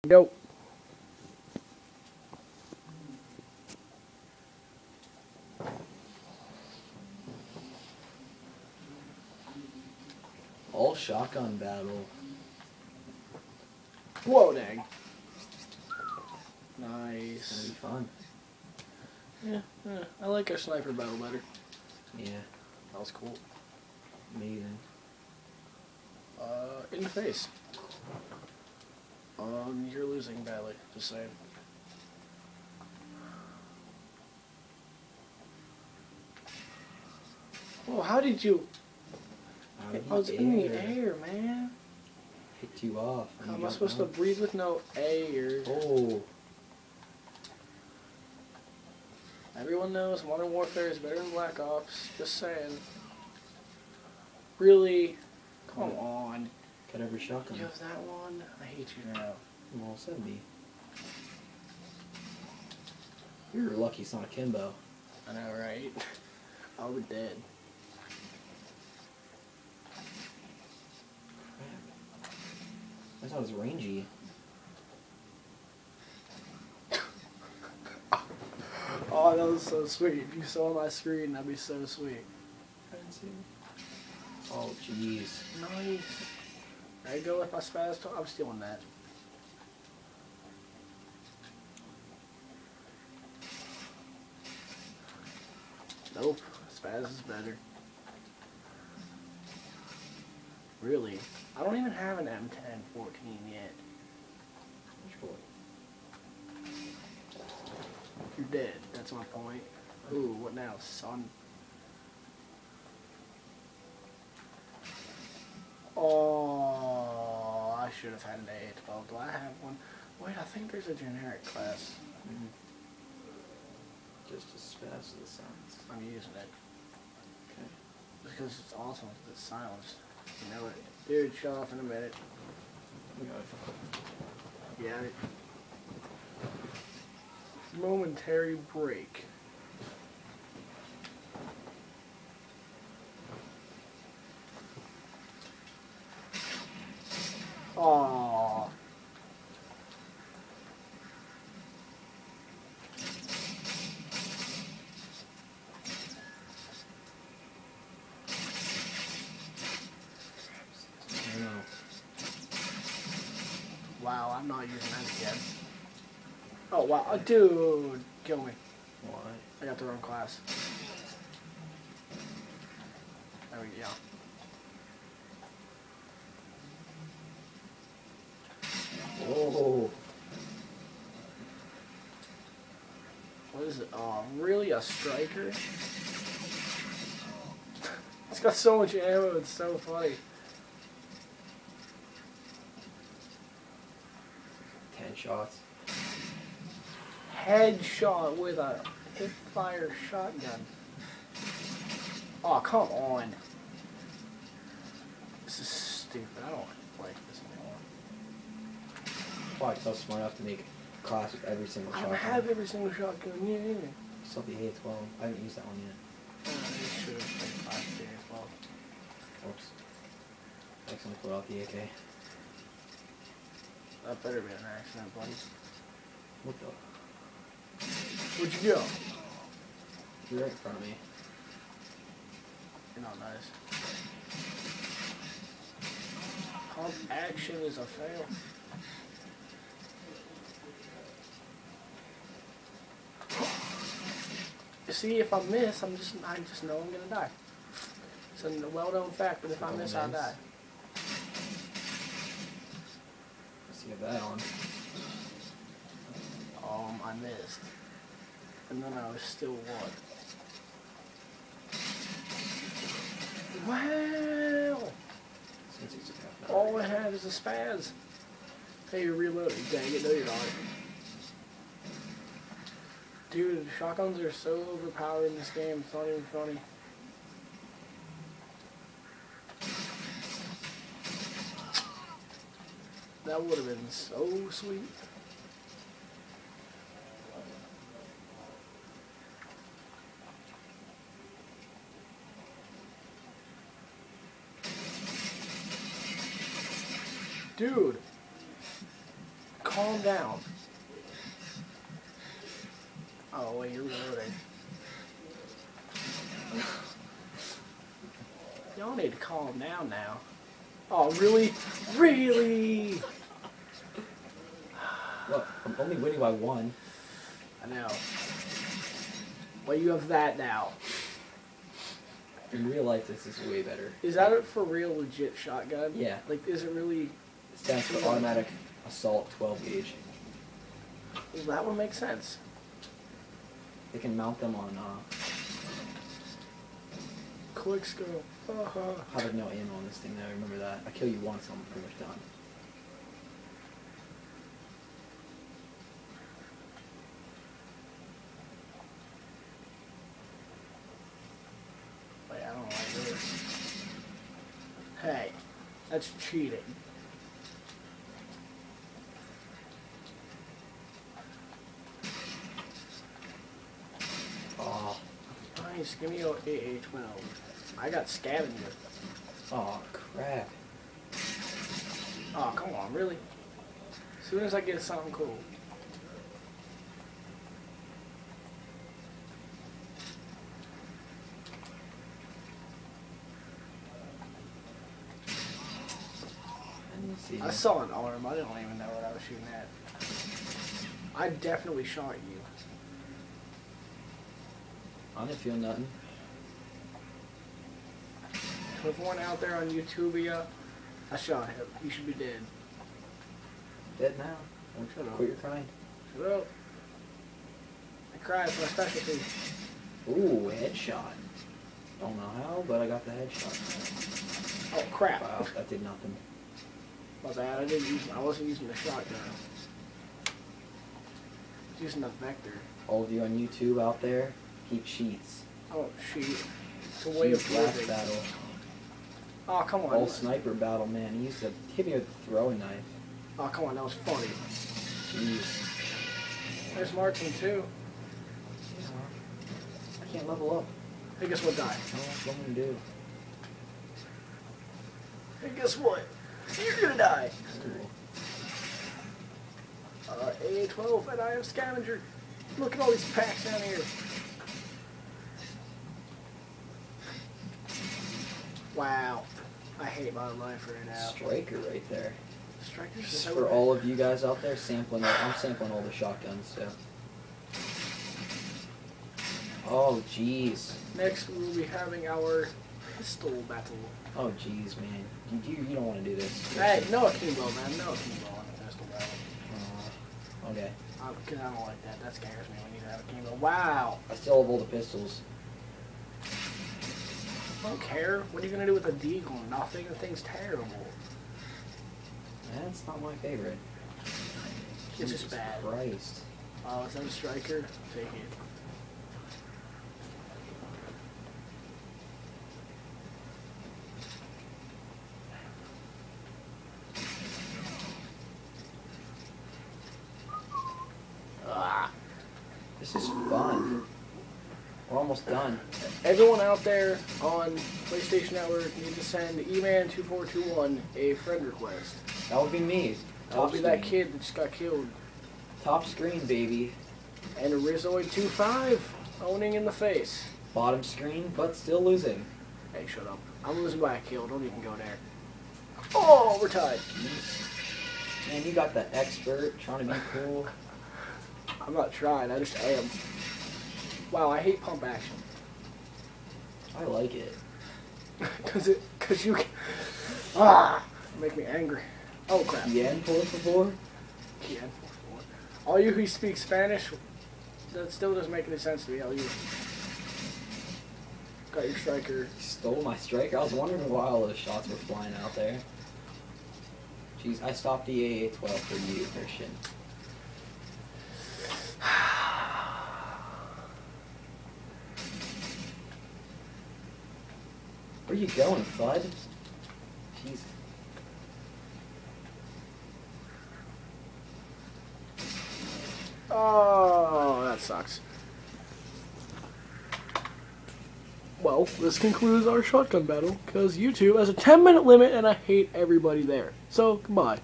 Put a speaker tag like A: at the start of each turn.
A: Go.
B: All shotgun battle.
A: Whoa, dang.
B: It's gonna
A: Nice.
B: be fun.
A: Yeah, I like our sniper battle better.
B: Yeah,
A: That was cool.
B: amazing.
A: In the face. You're losing badly, just saying. Whoa, how did you... I was in the air, man.
B: Picked you off.
A: How am I supposed to breathe with no air?
B: Oh.
A: Everyone knows Modern Warfare is better than Black Ops. Just saying. Really? Come on.
B: Got every shotgun.
A: You have that one? I hate you now.
B: Well, send me. You're lucky it's not a Kimbo.
A: I know, right? I would be dead.
B: Crap. That's not as rangy.
A: Oh, that was so sweet. If you saw my screen, that'd be so sweet.
B: Oh, jeez.
A: Nice. There you go with my spaz. I'm stealing that. Nope. Spaz is better. Really? I don't even have an M10-14 yet.
B: Which boy?
A: You're dead. That's my point. Ooh, what now, son? Oh, I should have had an A12. Do I have one? Wait, I think there's a generic class.
B: Mm-hmm. Just a spaz of the sounds.
A: I'm using it.
B: Okay.
A: Because it's awesome with the silence. You know it. Dude, shut off in a minute.
B: We got it.
A: Yeah. Momentary break. Aww.
B: I know.
A: Wow, I'm not using that again. Oh, wow. Oh, dude. Kill me.
B: Why?
A: I got the wrong class. There we go.
B: Oh.
A: What is it? Oh, really? A striker? It's got so much ammo, it's so funny.
B: 10 shots.
A: Headshot with a hip-fire shotgun. Oh, come on. This is stupid. I don't like this anymore.
B: Why? Because I was smart enough to make a class with every single
A: I
B: shotgun.
A: don't have every single shotgun, yeah.
B: Still the A12. I haven't used that one yet.
A: I should have played class there as well.
B: Oops. I accidentally pulled out the AK.
A: That better be an accident, buddy.
B: What the?
A: Where'd you go?
B: You're right in front of me.
A: You're not nice. Pump action is a fail. See, if I miss, I just know I'm gonna die. It's a well-known fact, but if I miss, I die.
B: Let's get that on.
A: I missed, and then I was still one. Wow!
B: Since it's a half hour.
A: All I have is a spaz. Hey, you're reloading. Dang it, no you're not. Dude, shotguns are so overpowered in this game, it's not even funny. That would have been so sweet. Dude. calm down. Oh, wait, you're reloading. Y'all need to calm down now. Oh, really? Really?
B: Well, I'm only winning by 1.
A: I know. Well, you have that now.
B: In real life, this is way better.
A: Is that a for real legit shotgun?
B: Yeah.
A: Like, is it really...
B: It stands for automatic assault 12 gauge.
A: Well, that would make sense.
B: They can mount them on
A: Quick scope.
B: how to no aim on this thing though. Remember that. I kill you once, I'm pretty much done.
A: Wait, I don't like this. Hey, that's cheating.
B: Oh,
A: Nice, give me your AA-12. I got scavenger.
B: oh crap.
A: Oh, come on, really? As soon as I get something cool.
B: Let me see.
A: I saw an arm. I didn't even know what I was shooting at. I definitely shot you.
B: I didn't feel nothing.
A: If one out there on YouTube, I shot him. You should be dead.
B: Dead now. Don't
A: Shut up.
B: quit your crying.
A: Shut up. I cry for my specialty.
B: Ooh, headshot. Don't know how, but I got the headshot.
A: Oh crap!
B: Wow, that did nothing.
A: My bad. I wasn't using the shotgun. I was using the vector.
B: All of you on YouTube out there, keep sheets.
A: Oh shoot! It's a way of
B: Jeez, last
A: living.
B: battle.
A: Oh come on!
B: Old sniper battle, man. He used to hit me with a throwing knife.
A: Oh come on! That was funny.
B: Jeez.
A: There's Martin too.
B: I can't level up.
A: Hey, guess what? Die.
B: I don't know what I'm gonna do.
A: Hey, guess what? You're gonna die.
B: Cool.
A: AA-12, and I have scavenger. Look at all these packs down here. Wow. I hate my life right now.
B: Striker right there.
A: Strikers
B: This is
A: so
B: for
A: bad.
B: all of you guys out there sampling. I'm sampling all the shotguns, so. Oh, jeez.
A: Next, we will be having our pistol battle.
B: Oh, jeez, man. You don't want to do this.
A: Hey, no akimbo, man. No akimbo on the pistol battle.
B: Okay.
A: Because I don't like that. That scares me when you have akimbo. Wow.
B: I still have all the pistols.
A: I don't care. What are you going to do with a deagle? Nothing. The thing's terrible.
B: That's not my favorite.
A: It's just
B: Jesus
A: bad.
B: Christ.
A: Oh, is that a striker? Take it.
B: This is fun. We're almost done.
A: Everyone out there on PlayStation Network needs to send eman2421 a friend request.
B: That would be me.
A: That'll
B: Top
A: be that
B: screen.
A: kid that just got killed.
B: Top screen, baby.
A: And a Rizoid25 owning in the face.
B: Bottom screen, but still losing.
A: Hey, shut up. I'm losing by a kill. Don't even go there. Oh, we're tied.
B: Man, you got the expert trying to be cool.
A: I'm not trying. I just am. Wow, I hate pump action.
B: I like it.
A: Cause you make me angry. Oh crap.
B: Bien, por favor.
A: Bien, por favor. All you who speak Spanish, that still doesn't make any sense to me. All you got your striker.
B: You stole my striker. I was wondering why all those shots were flying out there. Jeez, I stopped the AA-12 for you, Christian. Where you going, Fud? Jeez.
A: Oh, that sucks. Well, this concludes our shotgun battle, because YouTube has a 10-minute limit and I hate everybody there. So, goodbye.